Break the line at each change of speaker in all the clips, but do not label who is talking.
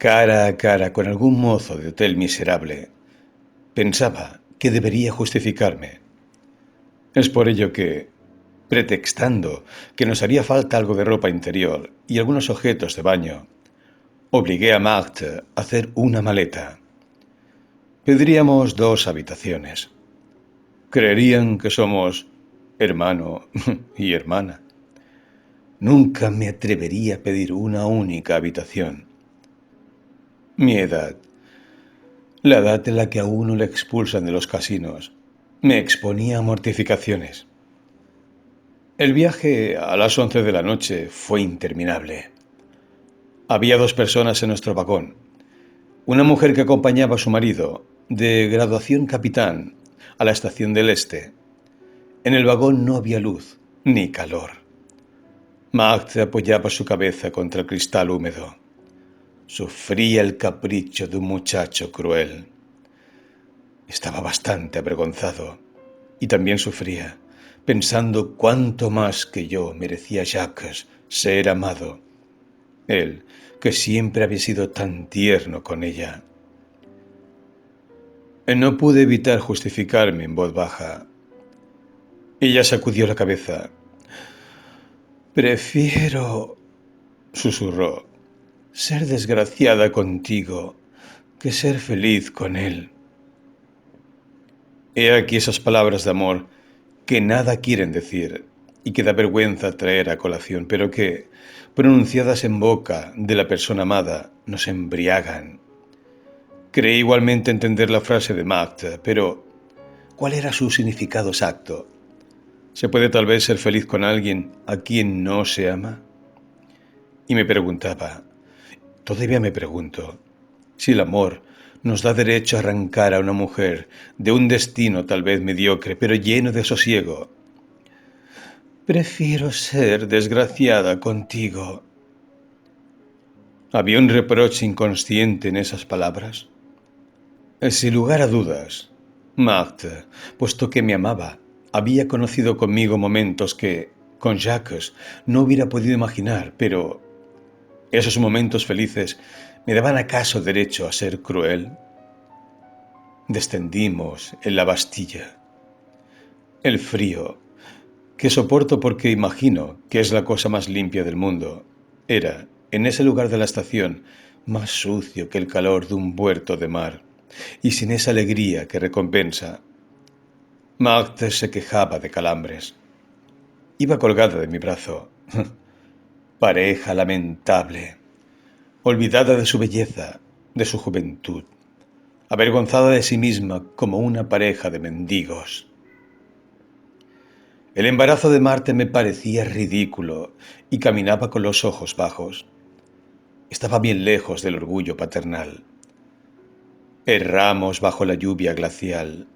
cara a cara con algún mozo de hotel miserable, pensaba que debería justificarme. Es por ello que, pretextando que nos haría falta algo de ropa interior y algunos objetos de baño, obligué a Marthe a hacer una maleta. Pediríamos 2 habitaciones. Creerían que somos hermano y hermana. Nunca me atrevería a pedir una única habitación. Mi edad, la edad en la que a uno le expulsan de los casinos, me exponía a mortificaciones. El viaje a las 11 de la noche fue interminable. Había 2 personas en nuestro vagón. Una mujer que acompañaba a su marido, de graduación capitán, a la estación del este. En el vagón no había luz ni calor. Magda apoyaba su cabeza contra el cristal húmedo. Sufría el capricho de un muchacho cruel. Estaba bastante avergonzado y también sufría, pensando cuánto más que yo merecía Jacques ser amado. Él, que siempre había sido tan tierno con ella. No pude evitar justificarme en voz baja. Ella sacudió la cabeza. Prefiero, susurró, ser desgraciada contigo que ser feliz con él. He aquí esas palabras de amor que nada quieren decir y que da vergüenza traer a colación, pero que, pronunciadas en boca de la persona amada, nos embriagan. Creí igualmente entender la frase de Magda, pero ¿cuál era su significado exacto? ¿Se puede tal vez ser feliz con alguien a quien no se ama? Y me preguntaba, todavía me pregunto, si el amor nos da derecho a arrancar a una mujer de un destino tal vez mediocre, pero lleno de sosiego. Prefiero ser desgraciada contigo. ¿Había un reproche inconsciente en esas palabras? Sin lugar a dudas, Marthe, puesto que me amaba, había conocido conmigo momentos que, con Jacques, no hubiera podido imaginar, pero ¿esos momentos felices me daban acaso derecho a ser cruel? Descendimos en la Bastilla. El frío, que soporto porque imagino que es la cosa más limpia del mundo, era, en ese lugar de la estación, más sucio que el calor de un puerto de mar, y sin esa alegría que recompensa. Magda se quejaba de calambres. Iba colgada de mi brazo. Pareja lamentable, olvidada de su belleza, de su juventud, avergonzada de sí misma como una pareja de mendigos. El embarazo de Marte me parecía ridículo y caminaba con los ojos bajos. Estaba bien lejos del orgullo paternal. Erramos bajo la lluvia glacial,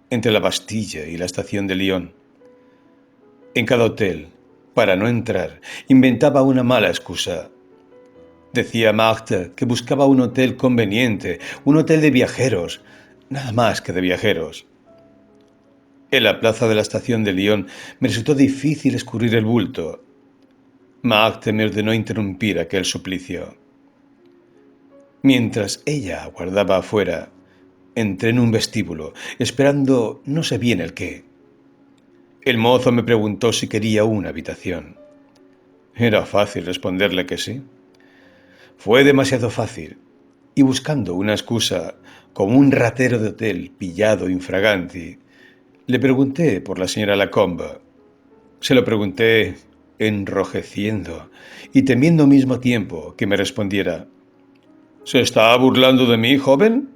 entre la Bastilla y la estación de Lyon. En cada hotel, para no entrar, inventaba una mala excusa. Decía Marthe que buscaba un hotel conveniente, un hotel de viajeros, nada más que de viajeros. En la plaza de la estación de Lyon me resultó difícil escurrir el bulto. Marthe me ordenó interrumpir aquel suplicio. Mientras ella aguardaba afuera, entré en un vestíbulo, esperando no sé bien el qué. El mozo me preguntó si quería una habitación. Era fácil responderle que sí. Fue demasiado fácil, y buscando una excusa, como un ratero de hotel pillado infraganti, le pregunté por la señora Lacombe. Se lo pregunté enrojeciendo y temiendo al mismo tiempo que me respondiera. ¿Se está burlando de mí, joven?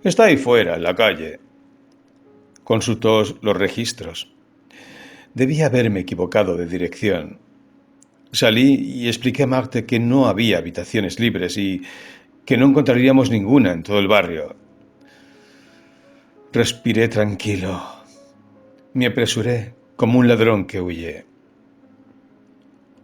Está ahí fuera, en la calle. Consultó los registros. Debía haberme equivocado de dirección. Salí y expliqué a Marthe que no había habitaciones libres y que no encontraríamos ninguna en todo el barrio. Respiré tranquilo. Me apresuré como un ladrón que huye.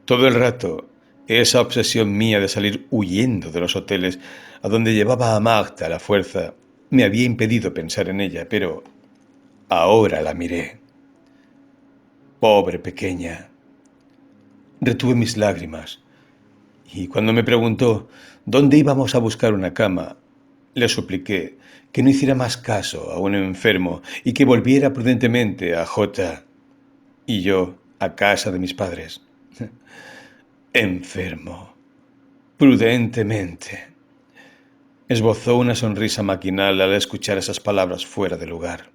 Todo el rato, esa obsesión mía de salir huyendo de los hoteles a donde llevaba a Magda a la fuerza me había impedido pensar en ella, pero ahora la miré. Pobre pequeña. Retuve mis lágrimas Y cuando me preguntó dónde íbamos a buscar una cama, le supliqué que no hiciera más caso a un enfermo y que volviera prudentemente a J y yo a casa de mis padres. Enfermo. Prudentemente. Esbozó una sonrisa maquinal al escuchar esas palabras fuera de lugar.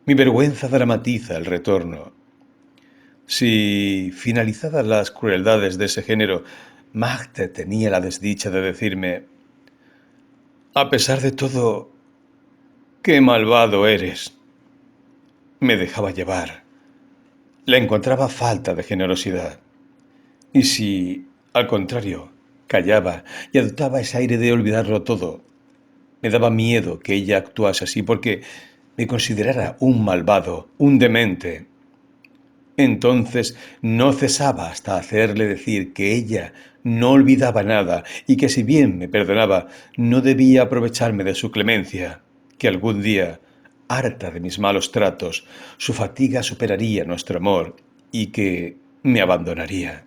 Mi vergüenza dramatiza el retorno. Si, finalizadas las crueldades de ese género, Magda tenía la desdicha de decirme: a pesar de todo, qué malvado eres, me dejaba llevar. Le encontraba falta de generosidad. Y si, al contrario, callaba y adoptaba ese aire de olvidarlo todo, me daba miedo que ella actuase así porque me considerara un malvado, un demente. Entonces no cesaba hasta hacerle decir que ella no olvidaba nada y que si bien me perdonaba, no debía aprovecharme de su clemencia, que algún día, harta de mis malos tratos, su fatiga superaría nuestro amor y que me abandonaría.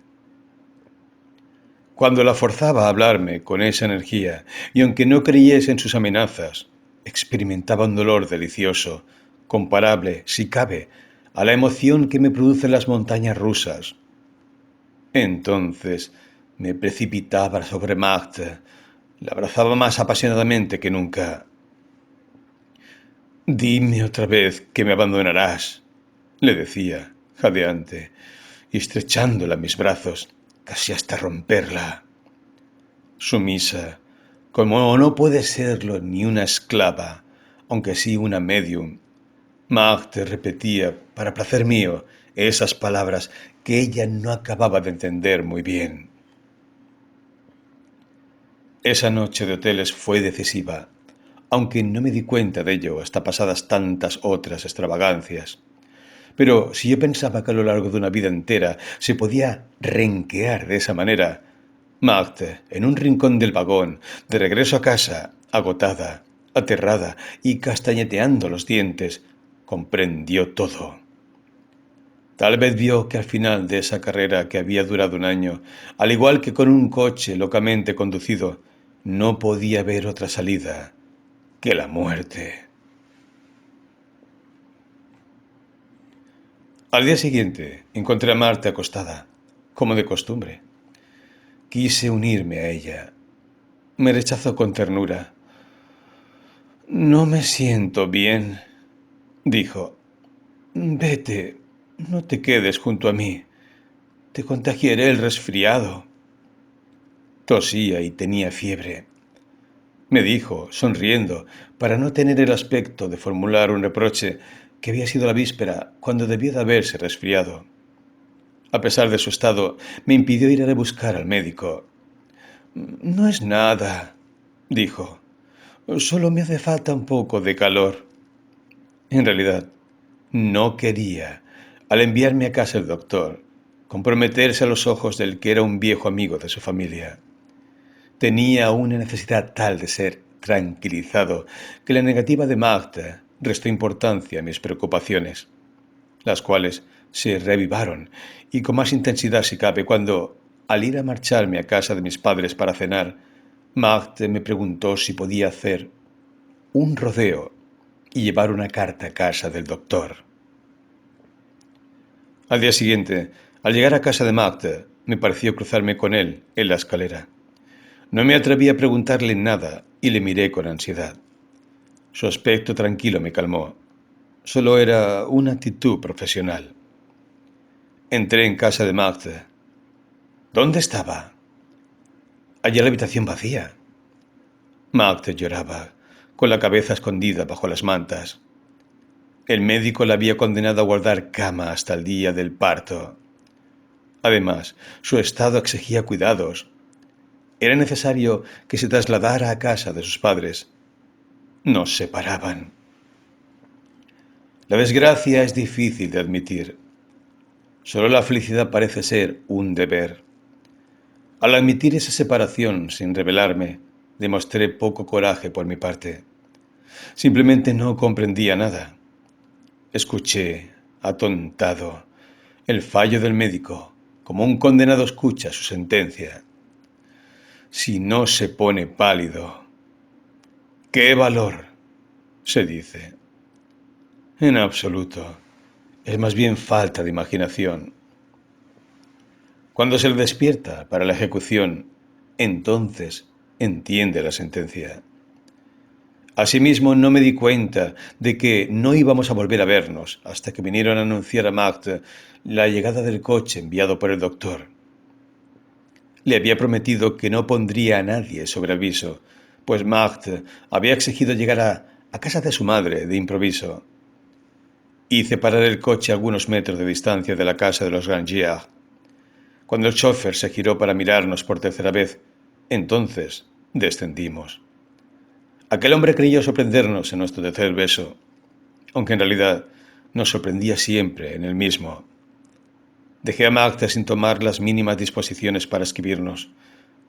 Cuando la forzaba a hablarme con esa energía, y aunque no creyese en sus amenazas, experimentaba un dolor delicioso, comparable, si cabe, a la emoción que me producen las montañas rusas. Entonces me precipitaba sobre Magda, la abrazaba más apasionadamente que nunca. Dime otra vez que me abandonarás, le decía, jadeante, y estrechándola en mis brazos, casi hasta romperla. Sumisa, como no puede serlo ni una esclava, aunque sí una medium, Magda repetía, para placer mío, esas palabras que ella no acababa de entender muy bien. Esa noche de hoteles fue decisiva, aunque no me di cuenta de ello hasta pasadas tantas otras extravagancias. Pero si yo pensaba que a lo largo de una vida entera se podía renquear de esa manera, Magda, en un rincón del vagón, de regreso a casa, agotada, aterrada y castañeteando los dientes, comprendió todo. Tal vez vio que al final de esa carrera que había durado un año, al igual que con un coche locamente conducido, no podía ver otra salida que la muerte. Al día siguiente encontré a Marta acostada, como de costumbre. Quise unirme a ella. Me rechazó con ternura. No me siento bien, dijo. Vete, no te quedes junto a mí. Te contagiaré el resfriado. Tosía y tenía fiebre. Me dijo, sonriendo, para no tener el aspecto de formular un reproche, que había sido la víspera cuando debió de haberse resfriado. A pesar de su estado, me impidió ir a buscar al médico. No es nada, dijo. Solo me hace falta un poco de calor. En realidad, no quería, al enviarme a casa el doctor, comprometerse a los ojos del que era un viejo amigo de su familia. Tenía una necesidad tal de ser tranquilizado que la negativa de Magda restó importancia a mis preocupaciones, las cuales se reavivaron y con más intensidad si cabe cuando, al ir a marcharme a casa de mis padres para cenar, Magda me preguntó si podía hacer un rodeo y llevar una carta a casa del doctor. Al día siguiente, al llegar a casa de Magda, me pareció cruzarme con él en la escalera. No me atreví a preguntarle nada y le miré con ansiedad. Su aspecto tranquilo me calmó. Solo era una actitud profesional. Entré en casa de Magda. ¿Dónde estaba? Hallé la habitación vacía. Magda lloraba, con la cabeza escondida bajo las mantas. El médico la había condenado a guardar cama hasta el día del parto. Además, su estado exigía cuidados. Era necesario que se trasladara a casa de sus padres. Nos separaban. La desgracia es difícil de admitir. Solo la felicidad parece ser un deber. Al admitir esa separación sin rebelarme, demostré poco coraje por mi parte. Simplemente no comprendía nada. Escuché, atontado, el fallo del médico, como un condenado escucha su sentencia. Si no se pone pálido, ¡qué valor!, se dice. En absoluto, es más bien falta de imaginación. Cuando se le despierta para la ejecución, entonces entiende la sentencia. Asimismo, no me di cuenta de que no íbamos a volver a vernos hasta que vinieron a anunciar a Marthe la llegada del coche enviado por el doctor. Le había prometido que no pondría a nadie sobre aviso, pues Marthe había exigido llegar a casa de su madre de improviso. Hice parar el coche a algunos metros de distancia de la casa de los Grangier. Cuando el chófer se giró para mirarnos por tercera vez, entonces descendimos. Aquel hombre creyó sorprendernos en nuestro tercer beso, aunque en realidad nos sorprendía siempre en el mismo. Dejé a Marthe sin tomar las mínimas disposiciones para escribirnos,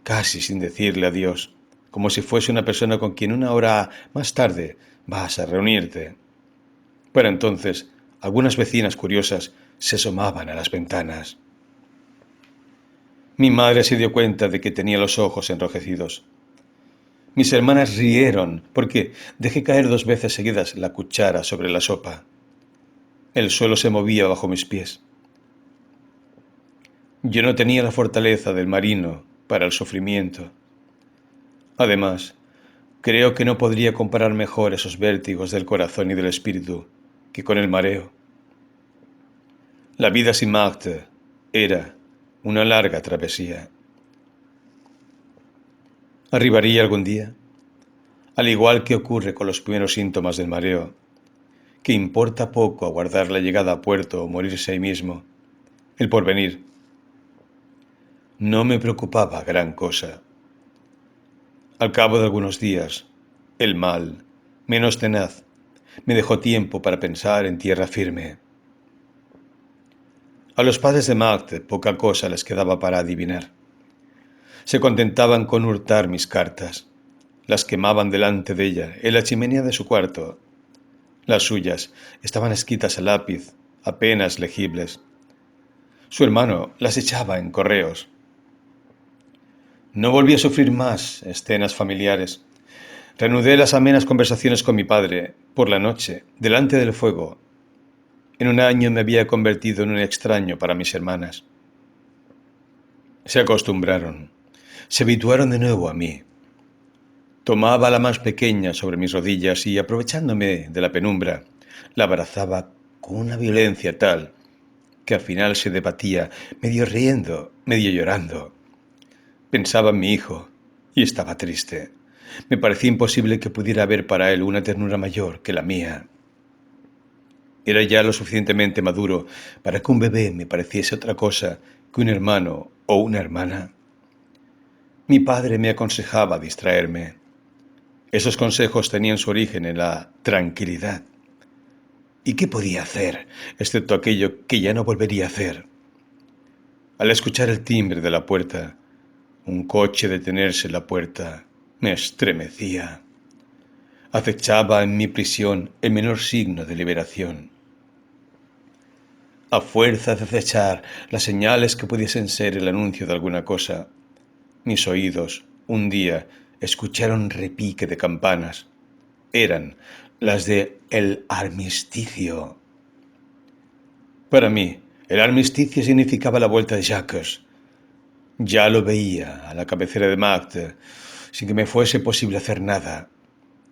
casi sin decirle adiós, como si fuese una persona con quien una hora más tarde vas a reunirte. Pero entonces, algunas vecinas curiosas se asomaban a las ventanas. Mi madre se dio cuenta de que tenía los ojos enrojecidos. Mis hermanas rieron porque dejé caer 2 veces seguidas la cuchara sobre la sopa. El suelo se movía bajo mis pies. Yo no tenía la fortaleza del marino para el sufrimiento. Además, creo que no podría comparar mejor esos vértigos del corazón y del espíritu que con el mareo. La vida sin Marthe era una larga travesía. ¿Arribaría algún día? Al igual que ocurre con los primeros síntomas del mareo, que importa poco aguardar la llegada a puerto o morirse ahí mismo. El porvenir no me preocupaba gran cosa. Al cabo de algunos días, el mal, menos tenaz, me dejó tiempo para pensar en tierra firme. A los padres de Marthe poca cosa les quedaba para adivinar. Se contentaban con hurtar mis cartas. Las quemaban delante de ella, en la chimenea de su cuarto. Las suyas estaban escritas a lápiz, apenas legibles. Su hermano las echaba en correos. No volví a sufrir más escenas familiares. Reanudé las amenas conversaciones con mi padre, por la noche, delante del fuego. En un año me había convertido en un extraño para mis hermanas. Se acostumbraron. Se habituaron de nuevo a mí. Tomaba a la más pequeña sobre mis rodillas y, aprovechándome de la penumbra, la abrazaba con una violencia tal que al final se debatía, medio riendo, medio llorando. Pensaba en mi hijo y estaba triste. Me parecía imposible que pudiera haber para él una ternura mayor que la mía. Era ya lo suficientemente maduro para que un bebé me pareciese otra cosa que un hermano o una hermana. Mi padre me aconsejaba distraerme. Esos consejos tenían su origen en la tranquilidad. ¿Y qué podía hacer, excepto aquello que ya no volvería a hacer? Al escuchar el timbre de la puerta, un coche detenerse en la puerta, me estremecía. Acechaba en mi prisión el menor signo de liberación. A fuerza de acechar las señales que pudiesen ser el anuncio de alguna cosa, mis oídos, un día, escucharon repique de campanas. Eran las de el armisticio. Para mí, el armisticio significaba la vuelta de Jacques. Ya lo veía a la cabecera de Marthe, sin que me fuese posible hacer nada.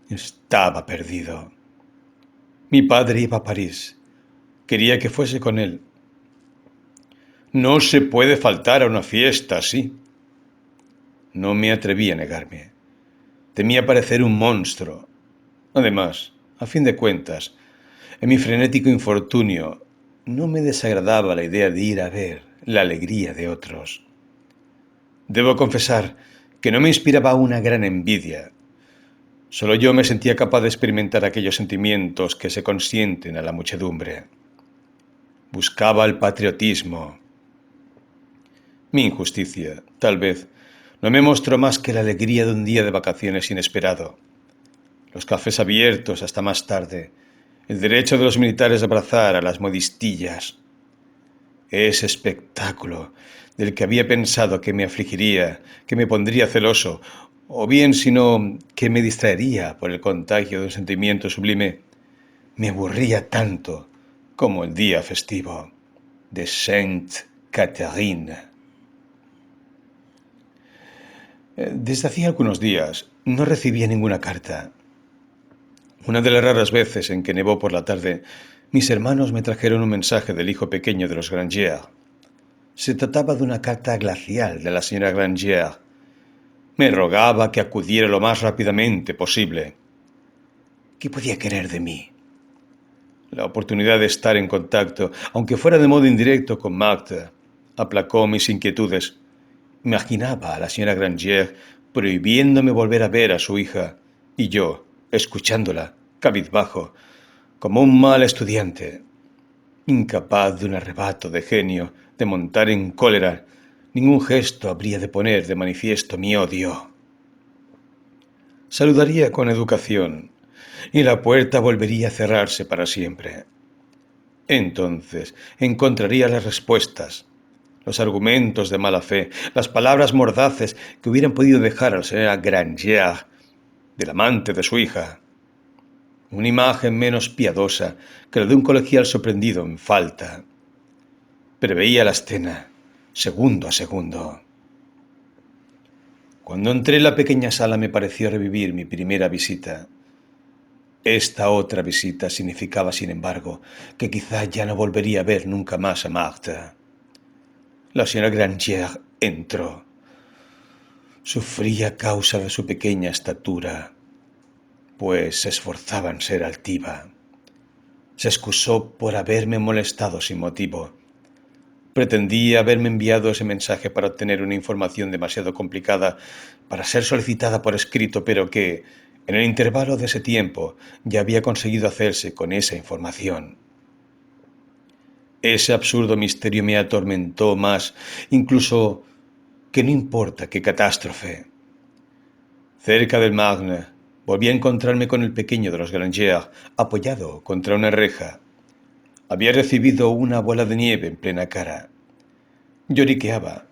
Estaba perdido. Mi padre iba a París. Quería que fuese con él. No se puede faltar a una fiesta así. No me atreví a negarme. Temía parecer un monstruo. Además, a fin de cuentas, en mi frenético infortunio, no me desagradaba la idea de ir a ver la alegría de otros. Debo confesar que no me inspiraba una gran envidia. Solo yo me sentía capaz de experimentar aquellos sentimientos que se consienten a la muchedumbre. Buscaba el patriotismo. Mi injusticia, tal vez, no me mostró más que la alegría de un día de vacaciones inesperado. Los cafés abiertos hasta más tarde, el derecho de los militares a abrazar a las modistillas. ese espectáculo del que había pensado que me afligiría, que me pondría celoso, o bien sino que me distraería por el contagio de un sentimiento sublime, me aburría tanto como el día festivo de Saint Catherine. Desde hacía algunos días no recibía ninguna carta. Una de las raras veces en que nevó por la tarde, mis hermanos me trajeron un mensaje del hijo pequeño de los Grangier. Se trataba de una carta glacial de la señora Grangier. Me rogaba que acudiera lo más rápidamente posible. ¿Qué podía querer de mí? La oportunidad de estar en contacto, aunque fuera de modo indirecto, con Marthe, aplacó mis inquietudes. Imaginaba a la señora Grangier prohibiéndome volver a ver a su hija, y yo, escuchándola, cabizbajo, como un mal estudiante, incapaz de un arrebato de genio, de montar en cólera. Ningún gesto habría de poner de manifiesto mi odio. Saludaría con educación, y la puerta volvería a cerrarse para siempre. Entonces encontraría las respuestas, los argumentos de mala fe, las palabras mordaces que hubieran podido dejar a la señora Grangier del amante de su hija. Una imagen menos piadosa que la de un colegial sorprendido en falta. Preveía la escena, segundo a segundo. Cuando entré en la pequeña sala me pareció revivir mi primera visita. Esta otra visita significaba, sin embargo, que quizá ya no volvería a ver nunca más a Marthe. La señora Grangier entró. Sufría a causa de su pequeña estatura, pues se esforzaba en ser altiva. Se excusó por haberme molestado sin motivo. Pretendía haberme enviado ese mensaje para obtener una información demasiado complicada para ser solicitada por escrito, pero que, en el intervalo de ese tiempo, ya había conseguido hacerse con esa información. Ese absurdo misterio me atormentó más, incluso que no importa qué catástrofe. Cerca del Marne, volví a encontrarme con el pequeño de los Grangier, apoyado contra una reja. Había recibido una bola de nieve en plena cara. Lloriqueaba.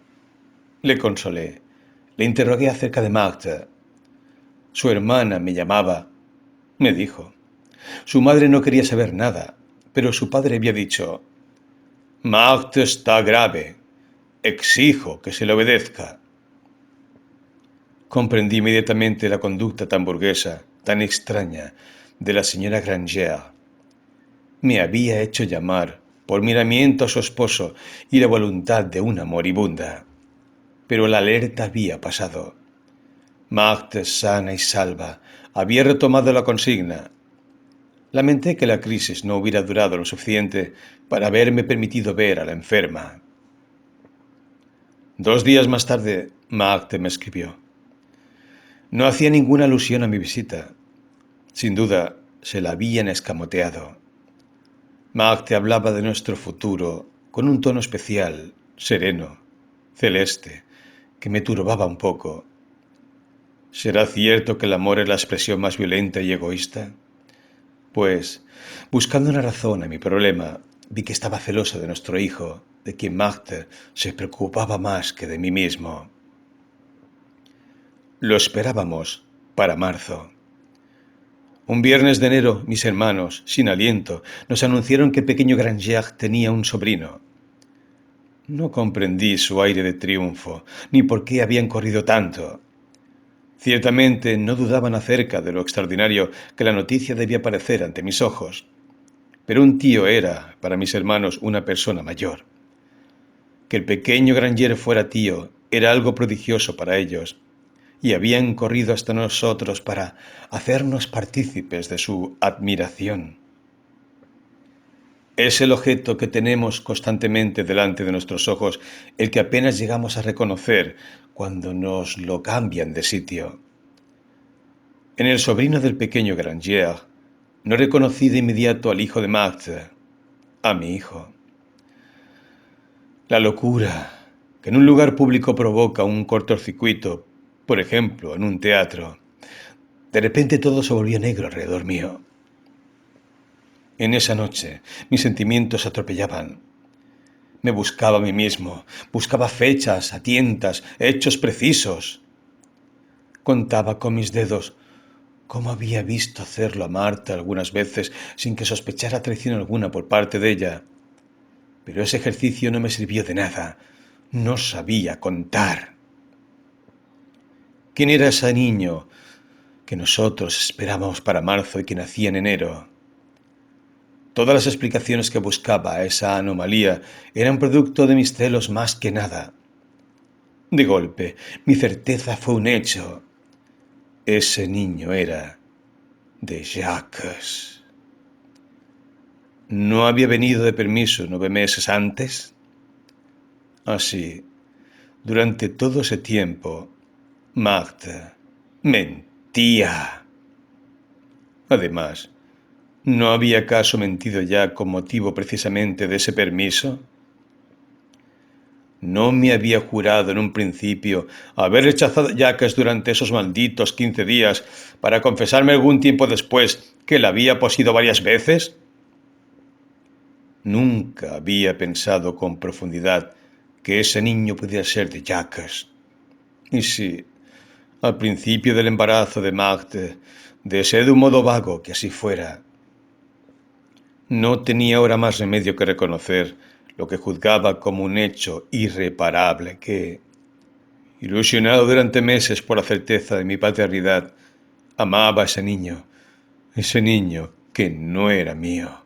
Le consolé. Le interrogué acerca de Marthe. Su hermana me llamaba, me dijo. Su madre no quería saber nada, pero su padre había dicho: Marthe está grave. Exijo que se le obedezca. Comprendí inmediatamente la conducta tan burguesa, tan extraña, de la señora Grangier. Me había hecho llamar por miramiento a su esposo y la voluntad de una moribunda. Pero la alerta había pasado. Marthe, sana y salva, había retomado la consigna. Lamenté que la crisis no hubiera durado lo suficiente para haberme permitido ver a la enferma. 2 días más tarde, Marthe me escribió. No hacía ninguna alusión a mi visita. Sin duda, se la habían escamoteado. Marthe hablaba de nuestro futuro con un tono especial, sereno, celeste, que me turbaba un poco. ¿Será cierto que el amor es la expresión más violenta y egoísta? Pues, buscando una razón a mi problema, vi que estaba celosa de nuestro hijo, de quien Marthe se preocupaba más que de mí mismo. Lo esperábamos para marzo. Un viernes de enero, mis hermanos, sin aliento, nos anunciaron que el pequeño Grangier tenía un sobrino. No comprendí su aire de triunfo, ni por qué habían corrido tanto. Ciertamente no dudaban acerca de lo extraordinario que la noticia debía parecer ante mis ojos, pero un tío era, para mis hermanos, una persona mayor. Que el pequeño Grangier fuera tío era algo prodigioso para ellos, y habían corrido hasta nosotros para hacernos partícipes de su admiración. Es el objeto que tenemos constantemente delante de nuestros ojos el que apenas llegamos a reconocer cuando nos lo cambian de sitio. En el sobrino del pequeño Grangier no reconocí de inmediato al hijo de Marthe, a mi hijo. La locura que en un lugar público provoca un cortocircuito, por ejemplo, en un teatro. De repente todo se volvió negro alrededor mío. En esa noche mis sentimientos atropellaban. Me buscaba a mí mismo, buscaba fechas, a tientas, hechos precisos. Contaba con mis dedos cómo había visto hacerlo a Marta algunas veces sin que sospechara traición alguna por parte de ella. Pero ese ejercicio no me sirvió de nada. No sabía contar. ¿Quién era ese niño que nosotros esperábamos para marzo y que nacía en enero? Todas las explicaciones que buscaba a esa anomalía eran producto de mis celos más que nada. De golpe, mi certeza fue un hecho. Ese niño era de Jacques. ¿No había venido de permiso 9 meses antes? Así, durante todo ese tiempo, Magda mentía. Además, ¿no había acaso mentido ya con motivo precisamente de ese permiso? ¿No me había jurado en un principio haber rechazado a Jacques durante esos malditos 15 días para confesarme algún tiempo después que la había posido varias veces? Nunca había pensado con profundidad que ese niño pudiera ser de Jacques. Y si, al principio del embarazo de Magde, deseé de un modo vago que así fuera, no tenía ahora más remedio que reconocer lo que juzgaba como un hecho irreparable que, ilusionado durante meses por la certeza de mi paternidad, amaba a ese niño que no era mío.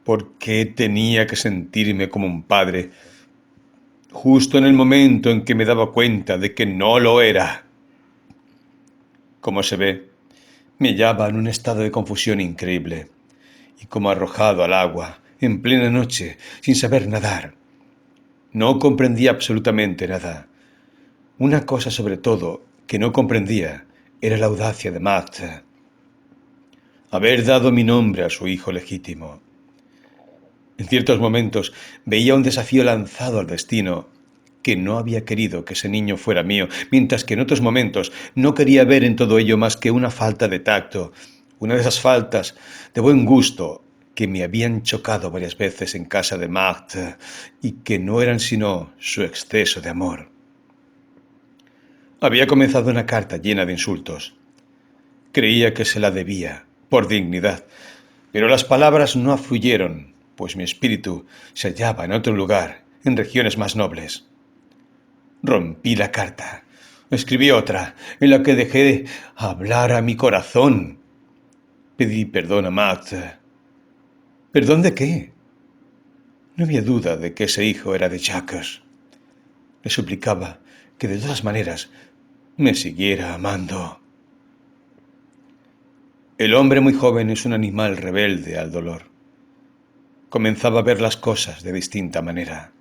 ¿Por qué tenía que sentirme como un padre justo en el momento en que me daba cuenta de que no lo era? Como se ve, me hallaba en un estado de confusión increíble y como arrojado al agua en plena noche sin saber nadar. No comprendía absolutamente nada. Una cosa sobre todo que no comprendía era la audacia de Magda. Haber dado mi nombre a su hijo legítimo. En ciertos momentos veía un desafío lanzado al destino que no había querido que ese niño fuera mío, mientras que en otros momentos no quería ver en todo ello más que una falta de tacto, una de esas faltas de buen gusto que me habían chocado varias veces en casa de Magda y que no eran sino su exceso de amor. Había comenzado una carta llena de insultos. Creía que se la debía, por dignidad, pero las palabras no afluyeron, pues mi espíritu se hallaba en otro lugar, en regiones más nobles. Rompí la carta. Escribí otra, en la que dejé hablar a mi corazón. Pedí perdón a Magda. ¿Perdón de qué? No había duda de que ese hijo era de Jacques. Le suplicaba que de todas maneras me siguiera amando. El hombre muy joven es un animal rebelde al dolor. Comenzaba a ver las cosas de distinta manera.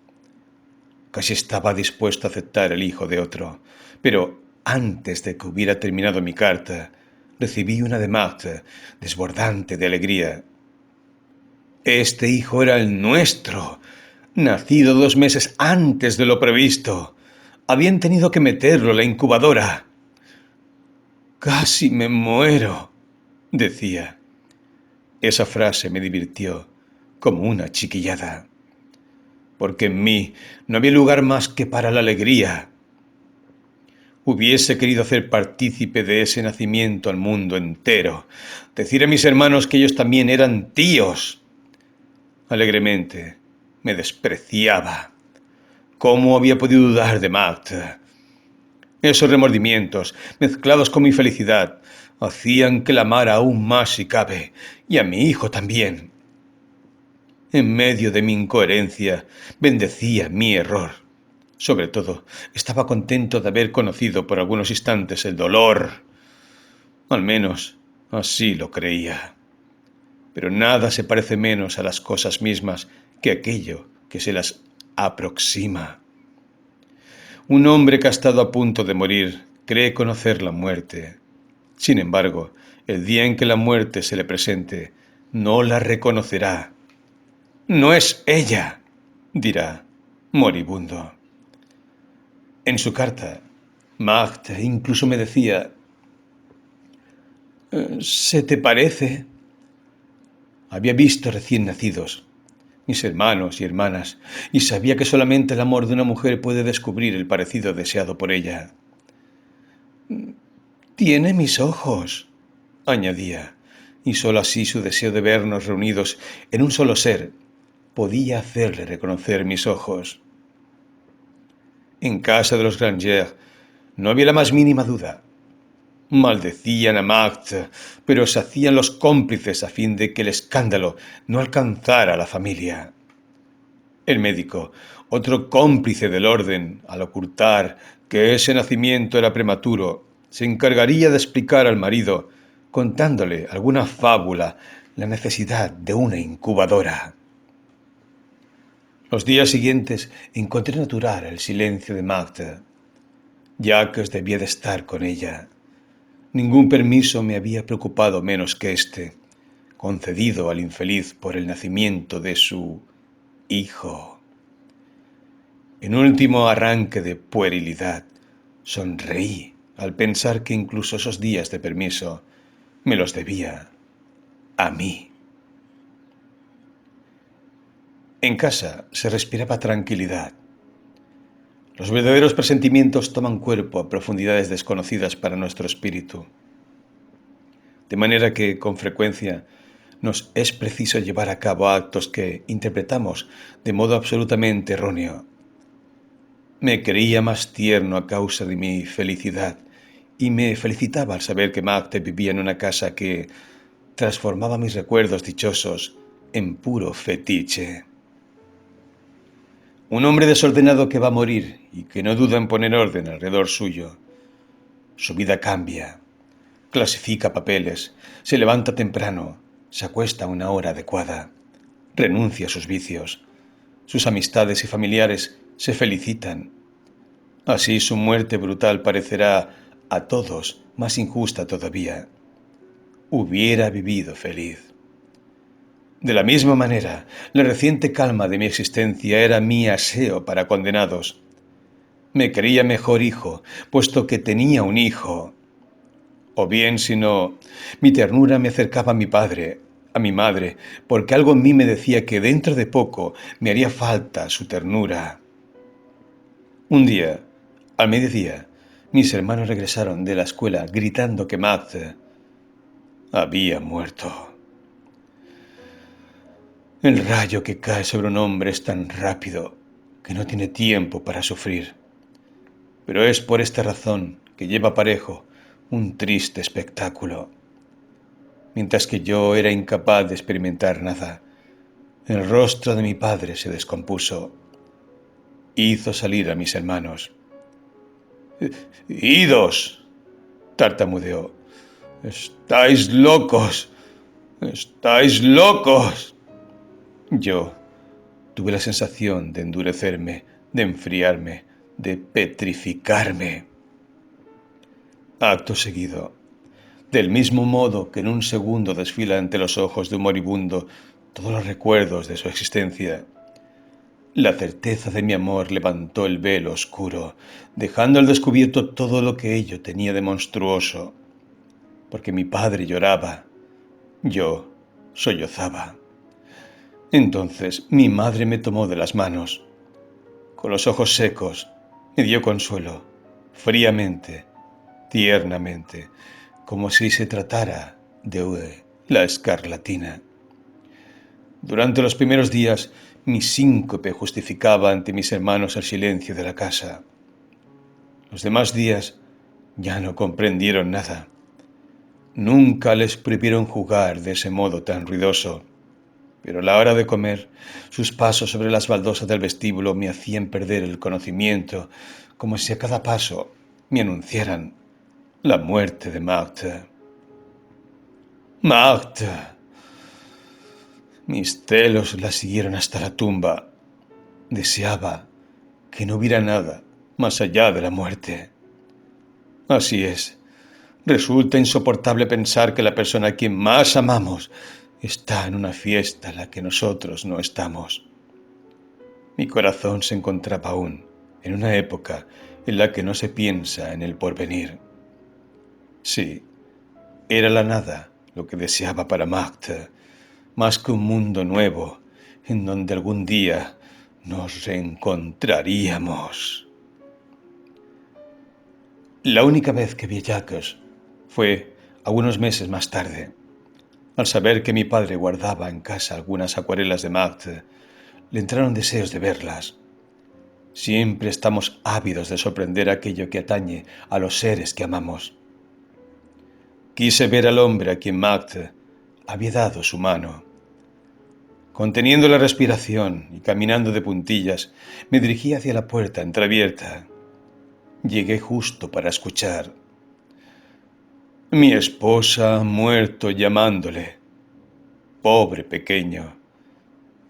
Casi estaba dispuesto a aceptar el hijo de otro, pero antes de que hubiera terminado mi carta, recibí una de Magda, desbordante de alegría. Este hijo era el nuestro, nacido 2 meses antes de lo previsto. Habían tenido que meterlo en la incubadora. Casi me muero, decía. Esa frase me divirtió como una chiquillada, porque en mí no había lugar más que para la alegría. Hubiese querido hacer partícipe de ese nacimiento al mundo entero, decir a mis hermanos que ellos también eran tíos. Alegremente me despreciaba. ¿Cómo había podido dudar de Magda? Esos remordimientos, mezclados con mi felicidad, hacían que la amara aún más si cabe, y a mi hijo también. En medio de mi incoherencia, bendecía mi error. Sobre todo, estaba contento de haber conocido por algunos instantes el dolor. Al menos, así lo creía. Pero nada se parece menos a las cosas mismas que aquello que se las aproxima. Un hombre que ha estado a punto de morir cree conocer la muerte. Sin embargo, el día en que la muerte se le presente, no la reconocerá. No es ella, dirá, moribundo. En su carta, Magda incluso me decía, ¿se te parece? Había visto recién nacidos, mis hermanos y hermanas, y sabía que solamente el amor de una mujer puede descubrir el parecido deseado por ella. «Tiene mis ojos», añadía, y sólo así su deseo de vernos reunidos en un solo ser podía hacerle reconocer mis ojos. En casa de los Granger no había la más mínima duda. Maldecían a Marthe, pero se hacían los cómplices a fin de que el escándalo no alcanzara a la familia. El médico, otro cómplice del orden, al ocultar que ese nacimiento era prematuro, se encargaría de explicar al marido, contándole alguna fábula, la necesidad de una incubadora. Los días siguientes encontré natural el silencio de Marthe. Jacques debía de estar con ella. Ningún permiso me había preocupado menos que este, concedido al infeliz por el nacimiento de su hijo. En un último arranque de puerilidad, sonreí al pensar que incluso esos días de permiso me los debía a mí. En casa se respiraba tranquilidad. Los verdaderos presentimientos toman cuerpo a profundidades desconocidas para nuestro espíritu. De manera que, con frecuencia, nos es preciso llevar a cabo actos que interpretamos de modo absolutamente erróneo. Me creía más tierno a causa de mi felicidad y me felicitaba al saber que Marthe vivía en una casa que transformaba mis recuerdos dichosos en puro fetiche. Un hombre desordenado que va a morir y que no duda en poner orden alrededor suyo. Su vida cambia, clasifica papeles, se levanta temprano, se acuesta a una hora adecuada, renuncia a sus vicios. Sus amistades y familiares se felicitan. Así su muerte brutal parecerá a todos más injusta todavía. Hubiera vivido feliz. De la misma manera, la reciente calma de mi existencia era mi aseo para condenados. Me creía mejor hijo, puesto que tenía un hijo. O bien, si no, mi ternura me acercaba a mi padre, a mi madre, porque algo en mí me decía que dentro de poco me haría falta su ternura. Un día, al mediodía, mis hermanos regresaron de la escuela gritando que Marthe había muerto. El rayo que cae sobre un hombre es tan rápido que no tiene tiempo para sufrir. Pero es por esta razón que lleva parejo un triste espectáculo. Mientras que yo era incapaz de experimentar nada, el rostro de mi padre se descompuso. Hizo salir a mis hermanos. «¡Idos!», tartamudeó. «¡Estáis locos! ¡Estáis locos!». Yo tuve la sensación de endurecerme, de enfriarme, de petrificarme. Acto seguido, del mismo modo que en un segundo desfila ante los ojos de un moribundo todos los recuerdos de su existencia, la certeza de mi amor levantó el velo oscuro, dejando al descubierto todo lo que ello tenía de monstruoso, porque mi padre lloraba, yo sollozaba. Entonces mi madre me tomó de las manos. Con los ojos secos, me dio consuelo, fríamente, tiernamente, como si se tratara de la escarlatina. Durante los primeros días, mi síncope justificaba ante mis hermanos el silencio de la casa. Los demás días ya no comprendieron nada. Nunca les prohibieron jugar de ese modo tan ruidoso. Pero a la hora de comer, sus pasos sobre las baldosas del vestíbulo me hacían perder el conocimiento, como si a cada paso me anunciaran la muerte de Marthe. ¡Marthe! Mis celos la siguieron hasta la tumba. Deseaba que no hubiera nada más allá de la muerte. Así es, resulta insoportable pensar que la persona a quien más amamos está en una fiesta en la que nosotros no estamos. Mi corazón se encontraba aún en una época en la que no se piensa en el porvenir. Sí, era la nada lo que deseaba para Marthe, más que un mundo nuevo en donde algún día nos reencontraríamos. La única vez que vi a Jacques fue algunos meses más tarde. Al saber que mi padre guardaba en casa algunas acuarelas de Marthe, le entraron deseos de verlas. Siempre estamos ávidos de sorprender aquello que atañe a los seres que amamos. Quise ver al hombre a quien Marthe había dado su mano. Conteniendo la respiración y caminando de puntillas, me dirigí hacia la puerta entreabierta. Llegué justo para escuchar. Mi esposa ha muerto llamándole. Pobre pequeño.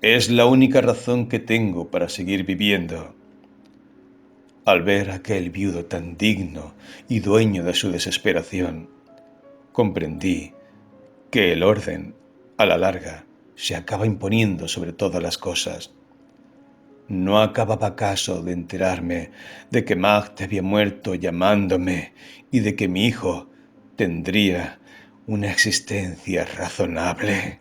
Es la única razón que tengo para seguir viviendo. Al ver a aquel viudo tan digno y dueño de su desesperación, comprendí que el orden, a la larga, se acaba imponiendo sobre todas las cosas. ¿No acababa acaso de enterarme de que Marthe había muerto llamándome y de que mi hijo tendría una existencia razonable?